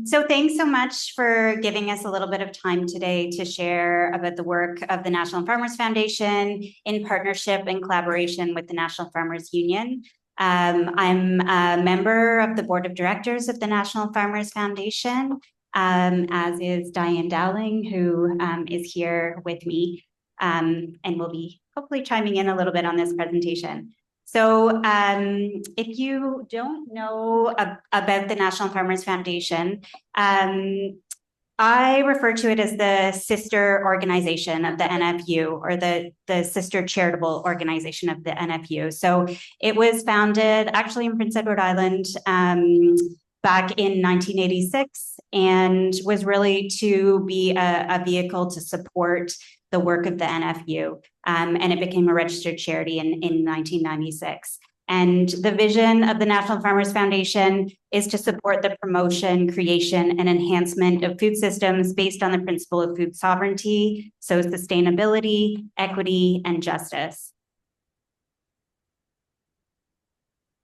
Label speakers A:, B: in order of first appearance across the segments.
A: So thanks so much for giving us a little bit of time today to share about the work of the National Farmers Foundation in partnership and collaboration with the National Farmers Union. I'm a member of the board of directors of the National Farmers Foundation, as is Diane Dowling, who is here with me and will be hopefully chiming in a little bit on this presentation. So if you don't know about the National Farmers Foundation, I refer to it as the sister organization of the NFU, or the sister charitable organization of the NFU. So it was founded actually in Prince Edward Island back in 1986, and was really to be a vehicle to support the work of the NFU. And it became a registered charity in 1996. And the vision of the National Farmers Foundation is to support the promotion, creation, and enhancement of food systems based on the principle of food sovereignty, so sustainability, equity, and justice.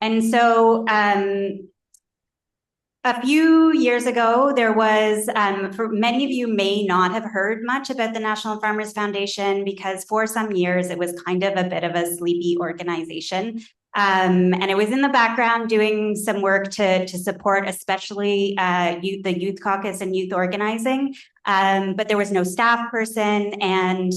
A: And so a few years ago, there was, for many of you may not have heard much about the National Farmers Foundation, because for some years it was kind of a bit of a sleepy organization. And it was in the background doing some work to support especially the Youth Caucus and youth organizing. But there was no staff person. And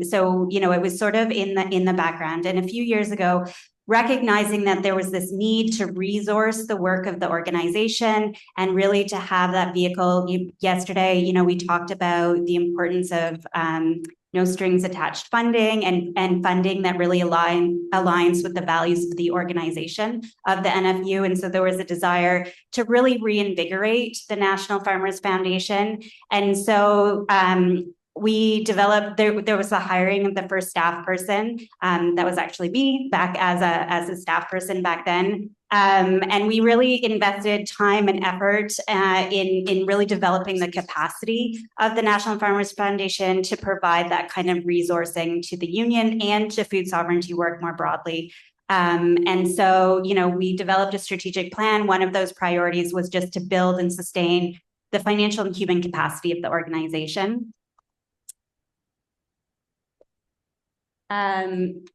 A: so, it was sort of in the background. And a few years ago, recognizing that there was this need to resource the work of the organization and really to have that vehicle. Yesterday, we talked about the importance of no strings attached funding and funding that really aligns with the values of the organization of the NFU. And so there was a desire to really reinvigorate the National Farmers Foundation. And so we developed, there was the hiring of the first staff person. That was actually me back as a staff person back then. And we really invested time and effort in really developing the capacity of the National Farmers Foundation to provide that kind of resourcing to the union and to food sovereignty work more broadly. And so, we developed a strategic plan. One of those priorities was just to build and sustain the financial and human capacity of the organization. And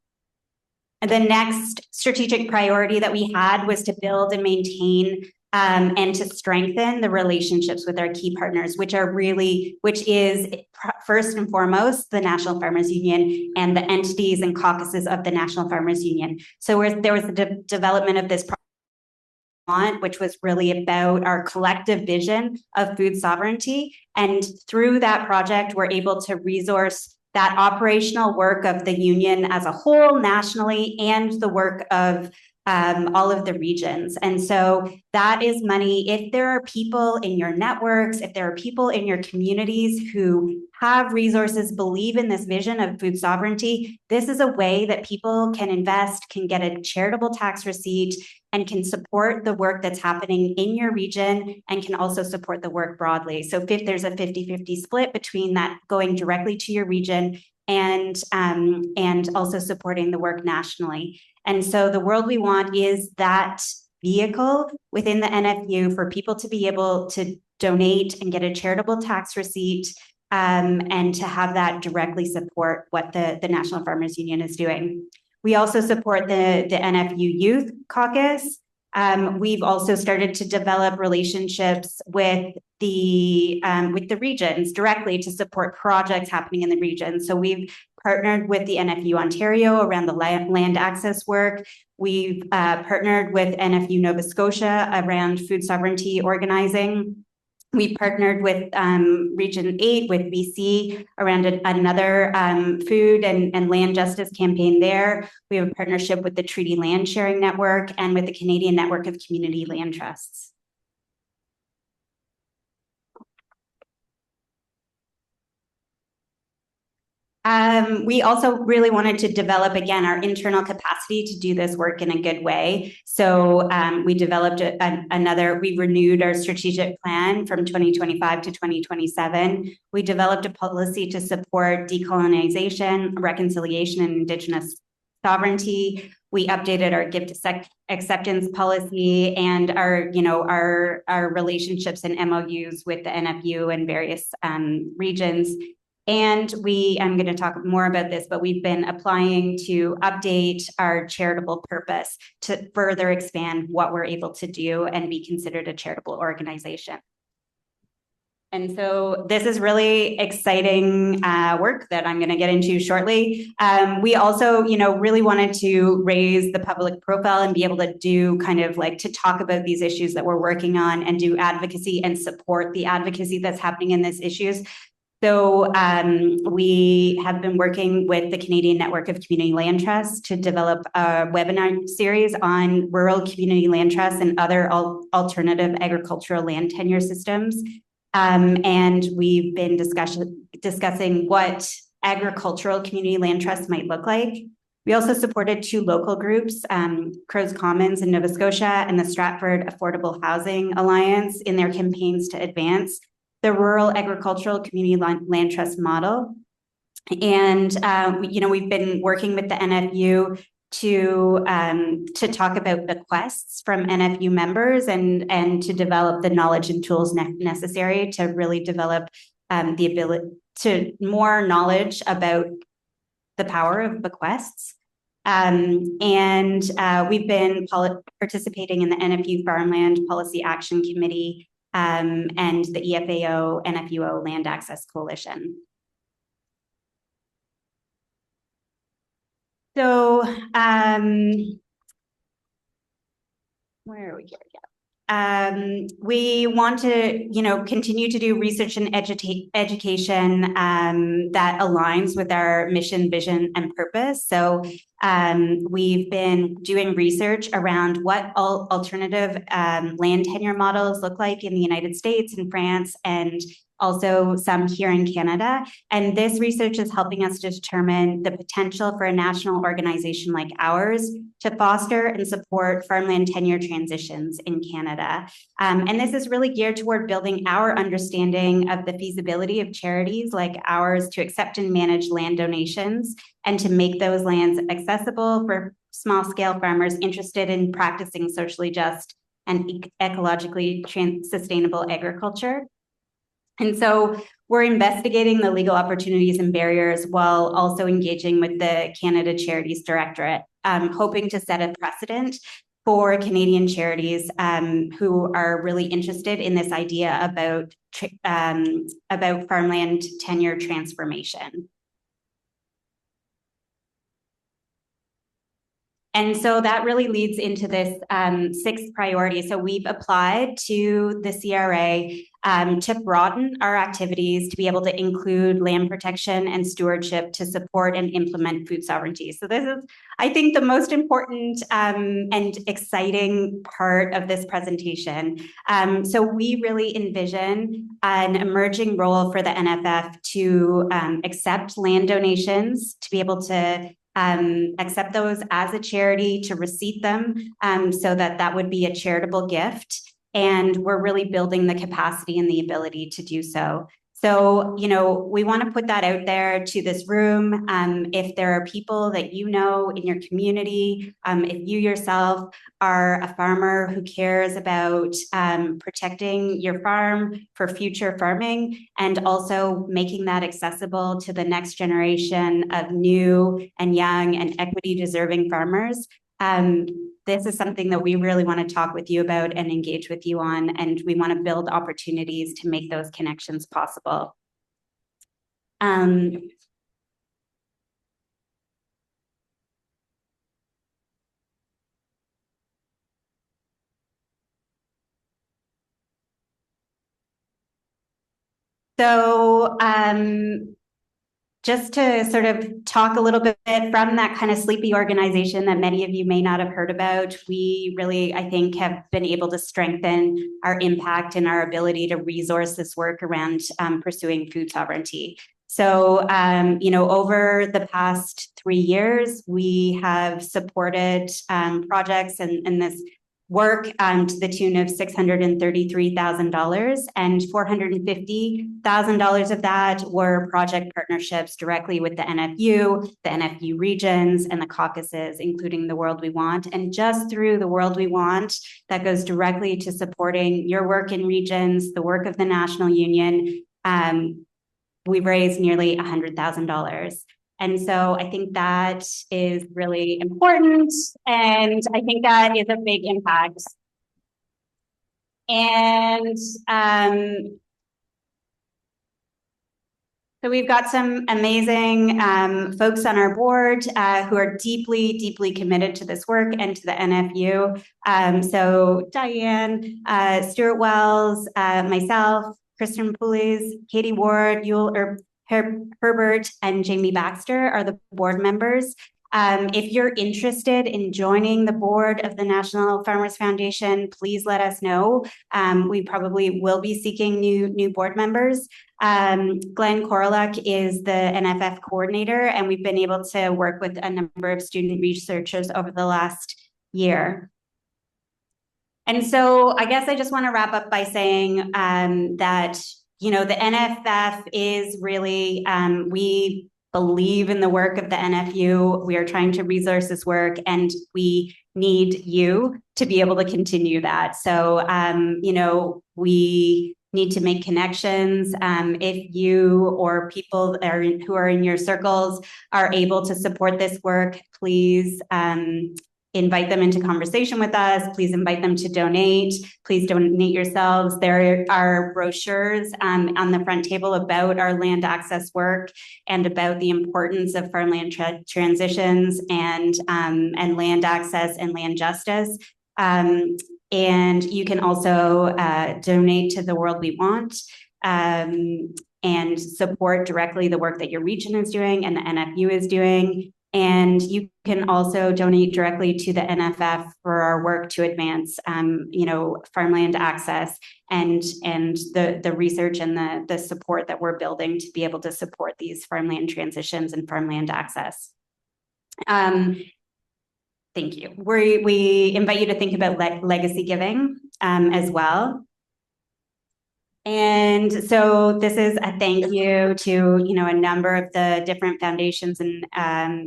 A: the next strategic priority that we had was to build and maintain and to strengthen the relationships with our key partners, which is first and foremost the National Farmers Union and the entities and caucuses of the National Farmers Union. So there was the development of this project, which was really about our collective vision of food sovereignty. And through that project, we're able to resource that operational work of the union as a whole nationally and the work of all of the regions. And so that is money. If there are people in your networks, if there are people in your communities who have resources, believe in this vision of food sovereignty, this is a way that people can invest, can get a charitable tax receipt, and can support the work that's happening in your region, and can also support the work broadly. So there's a 50-50 split between that going directly to your region and also supporting the work nationally. And so the world we want is that vehicle within the NFU for people to be able to donate and get a charitable tax receipt, and to have that directly support what the National Farmers Union is doing. We also support the NFU Youth Caucus. We've also started to develop relationships with the regions directly to support projects happening in the region. So we've partnered with the NFU Ontario around the land access work. We've partnered with NFU Nova Scotia around food sovereignty organizing. We partnered with Region 8 with BC around another food and land justice campaign there. We have a partnership with the Treaty Land Sharing Network and with the Canadian Network of Community Land Trusts. We also really wanted to develop, again, our internal capacity to do this work in a good way. So we developed we renewed our strategic plan from 2025 to 2027. We developed a policy to support decolonization, reconciliation, and Indigenous sovereignty. We updated our gift acceptance policy and our relationships and MOUs with the NFU and various regions. And I'm going to talk more about this, but we've been applying to update our charitable purpose to further expand what we're able to do and be considered a charitable organization. And so this is really exciting work that I'm going to get into shortly. We also, really wanted to raise the public profile and be able to do to talk about these issues that we're working on and do advocacy and support the advocacy that's happening in these issues. So we have been working with the Canadian Network of Community Land Trusts to develop a webinar series on rural community land trusts and other alternative agricultural land tenure systems. And we've been discussing what agricultural community land trusts might look like. We also supported 2 local groups, Crows Commons in Nova Scotia and the Stratford Affordable Housing Alliance, in their campaigns to advance the rural agricultural community land trust model. And, we've been working with the NFU to talk about bequests from NFU members and to develop the knowledge and tools necessary to really develop the ability to more knowledge about the power of bequests. And we've been participating in the NFU Farmland Policy Action Committee and the EFAO NFUO Land Access Coalition. So, where are we here? Yeah. We want to, continue to do research and education that aligns with our mission, vision, and purpose. So we've been doing research around what alternative land tenure models look like in the United States and France, and also some here in Canada. And this research is helping us to determine the potential for a national organization like ours to foster and support farmland tenure transitions in Canada. And this is really geared toward building our understanding of the feasibility of charities like ours to accept and manage land donations and to make those lands accessible for small-scale farmers interested in practicing socially just and ecologically sustainable agriculture. And so we're investigating the legal opportunities and barriers while also engaging with the Canada Charities Directorate, hoping to set a precedent for Canadian charities who are really interested in this idea about farmland tenure transformation. And so that really leads into this 6th priority. So we've applied to the CRA to broaden our activities to be able to include land protection and stewardship to support and implement food sovereignty. So this is, I think, the most important and exciting part of this presentation. So we really envision an emerging role for the NFF to accept land donations, to be able to accept those as a charity, to receipt them so that would be a charitable gift. And we're really building the capacity and the ability to do so. So, we want to put that out there to this room. If there are people that in your community, if you yourself are a farmer who cares about protecting your farm for future farming and also making that accessible to the next generation of new and young and equity deserving farmers, this is something that we really want to talk with you about and engage with you on, and we want to build opportunities to make those connections possible. So, just to sort of talk a little bit from that kind of sleepy organization that many of you may not have heard about, we really, I think, have been able to strengthen our impact and our ability to resource this work around pursuing food sovereignty. So, over the past 3 years, we have supported projects and this work to the tune of $633,000, and $450,000 of that were project partnerships directly with the NFU regions, and the caucuses, including the World We Want. And just through the World We Want, that goes directly to supporting your work in regions, the work of the National Union. We've raised nearly $100,000. And so I think that is really important, and I think that is a big impact. And so we've got some amazing folks on our board who are deeply, deeply committed to this work and to the NFU. So Diane, Stuart Wells, myself, Kristen Poulies, Katie Ward, Herbert, and Jamie Baxter are the board members. If you're interested in joining the board of the National Farmers Foundation, please let us know. We probably will be seeking new board members. Glen Koroluk is the NFF coordinator, and we've been able to work with a number of student researchers over the last year. And so I guess I just want to wrap up by saying that, you know, the NFF is really, we believe in the work of the NFU. We are trying to resource this work, and we need you to be able to continue that. So, you know, we need to make connections. If you or people who are in your circles are able to support this work, please invite them into conversation with us. Please invite them to donate. Please donate yourselves. There are brochures on the front table about our land access work and about the importance of farmland transitions and land access and land justice. And you can also donate to the World We Want and support directly the work that your region is doing and the NFU is doing. And you can also donate directly to the NFF for our work to advance, you know, farmland access and the research and the support that we're building to be able to support these farmland transitions and farmland access. Thank you. We invite you to think about legacy giving as well. And so this is a thank you to, you know, a number of the different foundations and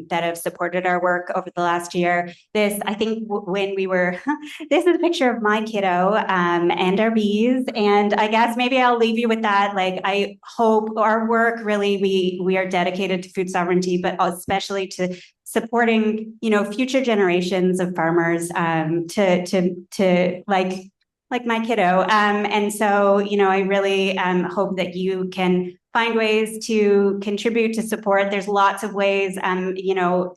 A: that have supported our work over the last year. This, I think, when we were, this is a picture of my kiddo and our bees. And I guess maybe I'll leave you with that. Like, I hope our work really, we are dedicated to food sovereignty, but especially to supporting, you know, future generations of farmers to like my kiddo. And so, you know, I really hope that you can find ways to contribute, to support. There's lots of ways, you know,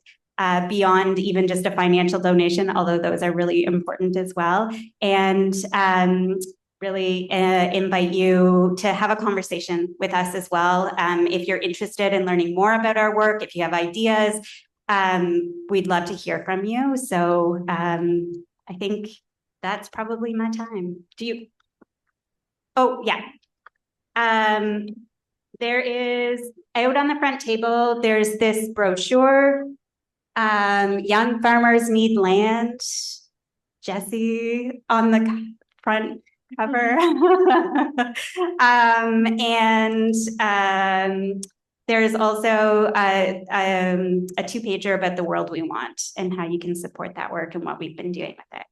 A: beyond even just a financial donation, although those are really important as well. And really invite you to have a conversation with us as well. If you're interested in learning more about our work, if you have ideas, we'd love to hear from you. So I think that's probably my time. Do you? Oh, yeah. There is, out on the front table, there's this brochure, Young Farmers Need Land, Jesse on the front cover. There's also a 2-pager about the World We Want and how you can support that work and what we've been doing with it.